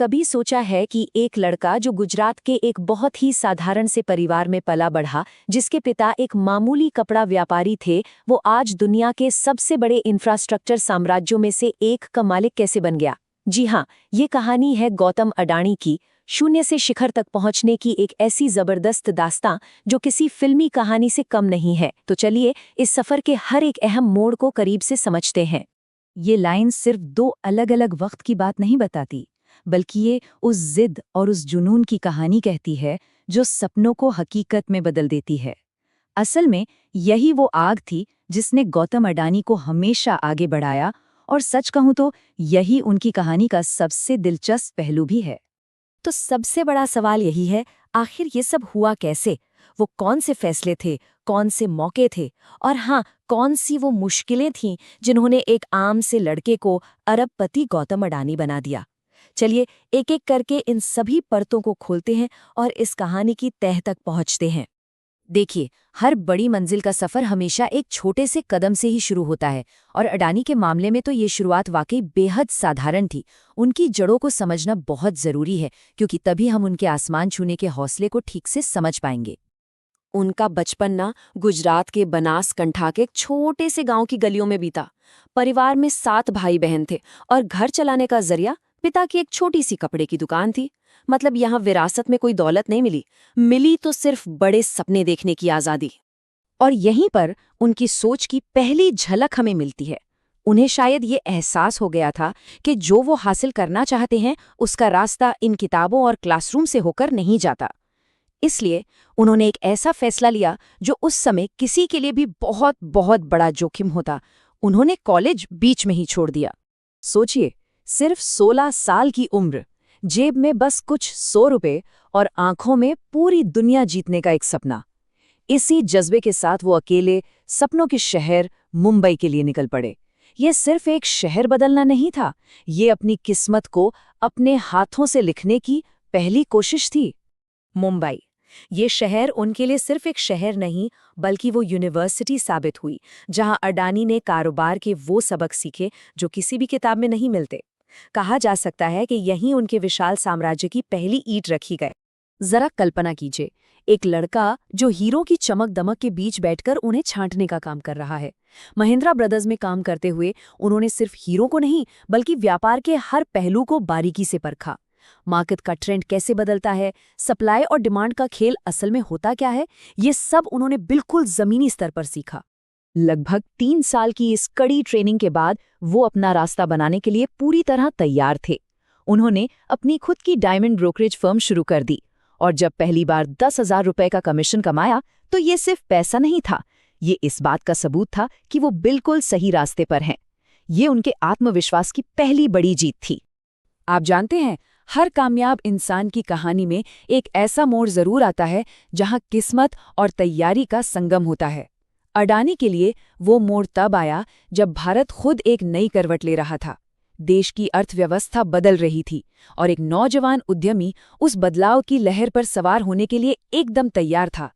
कभी सोचा है कि एक लड़का जो गुजरात के एक बहुत ही साधारण से परिवार में पला बढ़ा, जिसके पिता एक मामूली कपड़ा व्यापारी थे, वो आज दुनिया के सबसे बड़े इंफ्रास्ट्रक्चर साम्राज्यों में से एक का मालिक कैसे बन गया? जी हाँ, ये कहानी है गौतम अडानी की, शून्य से शिखर तक पहुंचने की एक ऐसी जबरदस्त दास्तां जो किसी फिल्मी कहानी से कम नहीं है। तो चलिए इस सफर के हर एक अहम मोड़ को करीब से समझते हैं। ये लाइन सिर्फ दो अलग-अलग वक्त की बात नहीं बताती, बल्कि ये उस जिद और उस जुनून की कहानी कहती है जो सपनों को हकीकत में बदल देती है। असल में यही वो आग थी जिसने गौतम अडानी को हमेशा आगे बढ़ाया, और सच कहूं तो यही उनकी कहानी का सबसे दिलचस्प पहलू भी है। तो सबसे बड़ा सवाल यही है, आखिर ये सब हुआ कैसे? वो कौन से फैसले थे, कौन से मौके थे, और हाँ, कौन सी वो मुश्किलें थीं जिन्होंने एक आम से लड़के को अरबपति गौतम अडानी बना दिया? चलिए एक एक करके इन सभी परतों को खोलते हैं और इस कहानी की तह तक पहुंचते हैं। देखिए, हर बड़ी मंजिल का सफर हमेशा एक छोटे से कदम से ही शुरू होता है, और अडानी के मामले में तो ये शुरुआत वाकई बेहद साधारण थी। उनकी जड़ों को समझना बहुत जरूरी है, क्योंकि तभी हम उनके आसमान छूने के हौसले को ठीक से समझ पाएंगे। उनका बचपन ना गुजरात के बनासकंठा के एक छोटे से गांव की गलियों में बीता। परिवार में 7 भाई बहन थे और घर चलाने का जरिया पिता की एक छोटी सी कपड़े की दुकान थी। मतलब यहाँ विरासत में कोई दौलत नहीं मिली, मिली तो सिर्फ बड़े सपने देखने की आजादी। और यहीं पर उनकी सोच की पहली झलक हमें मिलती है। उन्हें शायद ये एहसास हो गया था कि जो वो हासिल करना चाहते हैं उसका रास्ता इन किताबों और क्लासरूम से होकर नहीं जाता। इसलिए उन्होंने एक ऐसा फैसला लिया जो उस समय किसी के लिए भी बहुत बहुत बड़ा जोखिम होता। उन्होंने कॉलेज बीच में ही छोड़ दिया। सोचिए, सिर्फ 16 साल की उम्र, जेब में बस कुछ 100 रुपए और आंखों में पूरी दुनिया जीतने का एक सपना। इसी जज्बे के साथ वो अकेले सपनों के शहर मुंबई के लिए निकल पड़े। ये सिर्फ एक शहर बदलना नहीं था, ये अपनी किस्मत को अपने हाथों से लिखने की पहली कोशिश थी। मुंबई, ये शहर उनके लिए सिर्फ एक शहर नहीं, बल्कि वो यूनिवर्सिटी साबित हुई, जहां अडानी ने कारोबार के वो सबक सीखे जो किसी भी किताब में नहीं मिलते। कहा जा सकता है कि यहीं उनके विशाल साम्राज्य की पहली ईंट रखी गई। जरा कल्पना कीजिए, एक लड़का जो हीरो की चमक दमक के बीच बैठकर उन्हें छांटने का काम कर रहा है। महिंद्रा ब्रदर्स में काम करते हुए उन्होंने सिर्फ हीरो को नहीं, बल्कि व्यापार के हर पहलू को बारीकी से परखा। मार्केट का ट्रेंड कैसे बदलता है, सप्लाई और डिमांड का खेल असल में होता क्या है, ये सब उन्होंने बिल्कुल जमीनी स्तर पर सीखा। लगभग 3 साल की इस कड़ी ट्रेनिंग के बाद वो अपना रास्ता बनाने के लिए पूरी तरह तैयार थे। उन्होंने अपनी खुद की डायमंड ब्रोकरेज फर्म शुरू कर दी, और जब पहली बार 10,000 रुपए का कमीशन कमाया तो ये सिर्फ पैसा नहीं था, ये इस बात का सबूत था कि वो बिल्कुल सही रास्ते पर हैं। ये उनके आत्मविश्वास की पहली बड़ी जीत थी। आप जानते हैं, हर कामयाब इंसान की कहानी में एक ऐसा मोड़ जरूर आता है जहां किस्मत और तैयारी का संगम होता है। अडानी के लिए वो मोड़ तब आया जब भारत खुद एक नई करवट ले रहा था। देश की अर्थव्यवस्था बदल रही थी, और एक नौजवान उद्यमी उस बदलाव की लहर पर सवार होने के लिए एकदम तैयार था।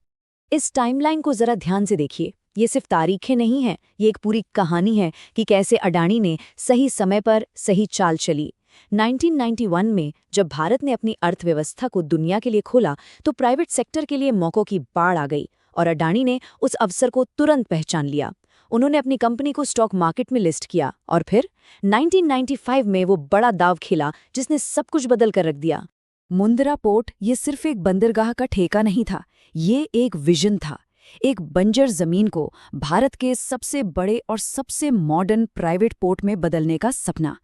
इस टाइमलाइन को जरा ध्यान से देखिए। ये सिर्फ तारीखें नहीं हैं, ये एक पूरी कहानी है कि कैसे अडानी ने सही समय पर सही चाल चली। 1991 में जब भारत ने अपनी अर्थव्यवस्था को दुनिया के लिए खोला, तो प्राइवेट सेक्टर के लिए मौकों की बाढ़ आ गई, और अडानी ने उस अवसर को तुरंत पहचान लिया। उन्होंने अपनी कंपनी को स्टॉक मार्केट में लिस्ट किया, और फिर 1995 में वो बड़ा दाव खेला जिसने सब कुछ बदल कर रख दिया। मुंद्रा पोर्ट ये सिर्फ एक बंदरगाह का ठेका नहीं था, ये एक विजन था। एक बंजर जमीन को भारत के सबसे बड़े और सबसे मॉडर्न प्राइवेट पोर्ट में बदलने का सपना।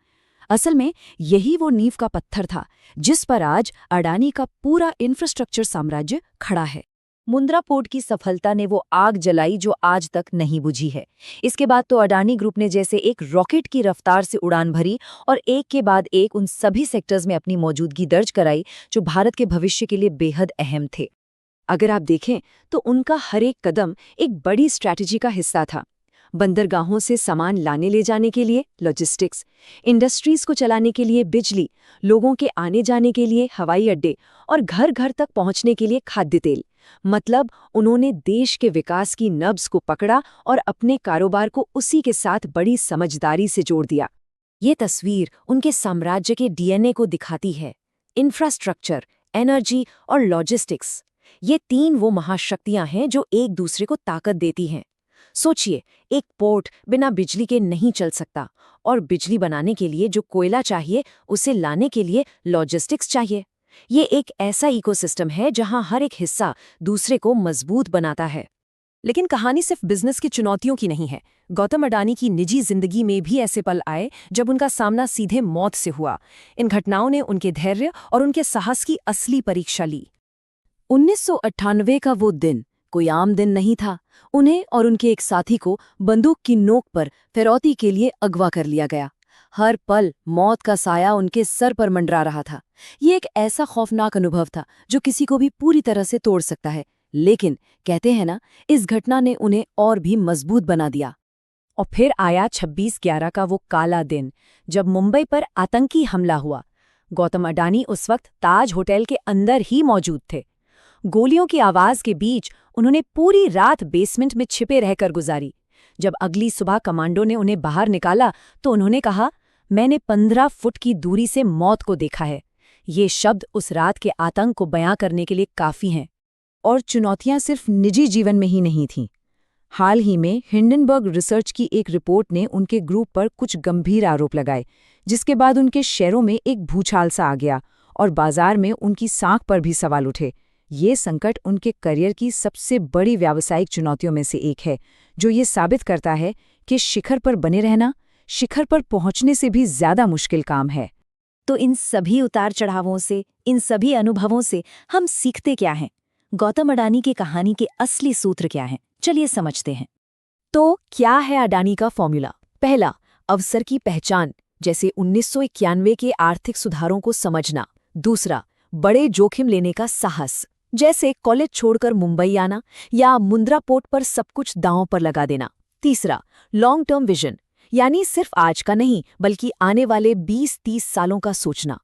असल में यही वो नींव का पत्थर था जिस पर आज अडानी का पूरा इंफ्रास्ट्रक्चर साम्राज्य खड़ा है। मुंद्रा पोर्ट की सफलता ने वो आग जलाई जो आज तक नहीं बुझी है। इसके बाद तो अडानी ग्रुप ने जैसे एक रॉकेट की रफ्तार से उड़ान भरी, और एक के बाद एक उन सभी सेक्टर्स में अपनी मौजूदगी दर्ज कराई जो भारत के भविष्य के लिए बेहद अहम थे। अगर आप देखें तो उनका हर एक कदम एक बड़ी स्ट्रैटेजी का हिस्सा था। बंदरगाहों से सामान लाने ले जाने के लिए लॉजिस्टिक्स, इंडस्ट्रीज को चलाने के लिए बिजली, लोगों के आने जाने के लिए हवाई अड्डे, और घर घर तक पहुंचने के लिए खाद्य तेल। मतलब उन्होंने देश के विकास की नब्ज को पकड़ा और अपने कारोबार को उसी के साथ बड़ी समझदारी से जोड़ दिया। ये तस्वीर उनके साम्राज्य के डीएनए को दिखाती है। इंफ्रास्ट्रक्चर, एनर्जी और लॉजिस्टिक्स, ये 3 वो महाशक्तियां हैं जो एक दूसरे को ताकत देती हैं। सोचिए, एक पोर्ट बिना बिजली के नहीं चल सकता, और बिजली बनाने के लिए जो कोयला चाहिए उसे लाने के लिए लॉजिस्टिक्स चाहिए। ये एक ऐसा इकोसिस्टम है जहां हर एक हिस्सा दूसरे को मजबूत बनाता है। लेकिन कहानी सिर्फ बिजनेस की चुनौतियों की नहीं है। गौतम अडानी की निजी जिंदगी में भी ऐसे पल आए जब उनका सामना सीधे मौत से हुआ। इन घटनाओं ने उनके धैर्य और उनके साहस की असली परीक्षा ली। 1998 का वो दिन कोई आम दिन नहीं था। उन्हें और उनके एक साथी को बंदूक की नोक पर फिरौती के लिए अगवा कर लिया गया। हर पल मौत का साया उनके सर पर मंडरा रहा था। ये एक ऐसा खौफनाक अनुभव था जो किसी को भी पूरी तरह से तोड़ सकता है। लेकिन कहते हैं ना, इस घटना ने उन्हें और भी मजबूत बना दिया। और फिर आया 26/11 का वो काला दिन, जब मुंबई पर आतंकी हमला हुआ। गौतम अडानी उस वक्त ताज होटल के अंदर ही मौजूद थे। गोलियों की आवाज के बीच उन्होंने पूरी रात बेसमेंट में छिपे रहकर गुजारी। जब अगली सुबह कमांडो ने उन्हें बाहर निकाला तो उन्होंने कहा, मैंने 15 फुट की दूरी से मौत को देखा है। ये शब्द उस रात के आतंक को बयां करने के लिए काफी हैं। और चुनौतियां सिर्फ निजी जीवन में ही नहीं थीं। हाल ही में हिंडनबर्ग रिसर्च की एक रिपोर्ट ने उनके ग्रुप पर कुछ गंभीर आरोप लगाए, जिसके बाद उनके शेयरों में एक भूचाल सा आ गया और बाजार में उनकी साख पर भी सवाल उठे। ये संकट उनके करियर की सबसे बड़ी व्यावसायिक चुनौतियों में से एक है, जो ये साबित करता है कि शिखर पर बने रहना शिखर पर पहुंचने से भी ज्यादा मुश्किल काम है। तो इन सभी उतार चढ़ावों से, इन सभी अनुभवों से हम सीखते क्या हैं? गौतम अडानी की कहानी के असली सूत्र क्या हैं? चलिए समझते हैं। तो क्या है अडानी का फॉर्मूला? पहला, अवसर की पहचान, जैसे 1991 के आर्थिक सुधारों को समझना। दूसरा, बड़े जोखिम लेने का साहस, जैसे कॉलेज छोड़कर मुंबई आना या मुंद्रा पोर्ट पर सब कुछ दांव पर लगा देना। तीसरा, लॉन्ग टर्म विजन, यानी सिर्फ आज का नहीं बल्कि आने वाले 20-30 सालों का सोचना।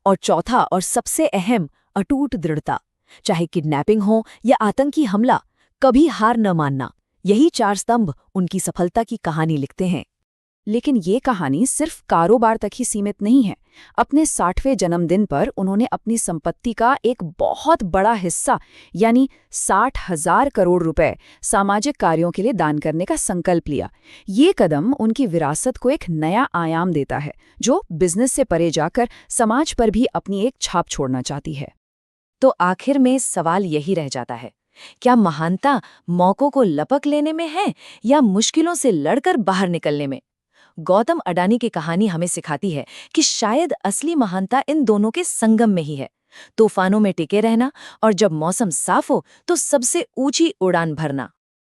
और चौथा और सबसे अहम, अटूट दृढ़ता, चाहे किडनैपिंग हो या आतंकी हमला, कभी हार न मानना। यही 4 स्तंभ उनकी सफलता की कहानी लिखते हैं। लेकिन ये कहानी सिर्फ कारोबार तक ही सीमित नहीं है। अपने 60वें जन्मदिन पर उन्होंने अपनी संपत्ति का एक बहुत बड़ा हिस्सा, यानी 60,000 करोड़ रुपए, सामाजिक कार्यों के लिए दान करने का संकल्प लिया। ये कदम उनकी विरासत को एक नया आयाम देता है, जो बिजनेस से परे जाकर समाज पर भी अपनी एक छाप छोड़ना चाहती है। तो आखिर में सवाल यही रह जाता है, क्या महानता मौकों को लपक लेने में है या मुश्किलों से लड़कर बाहर निकलने में? गौतम अडानी की कहानी हमें सिखाती है कि शायद असली महानता इन दोनों के संगम में ही है। तूफानों में टिके रहना और जब मौसम साफ हो तो सबसे ऊंची उड़ान भरना।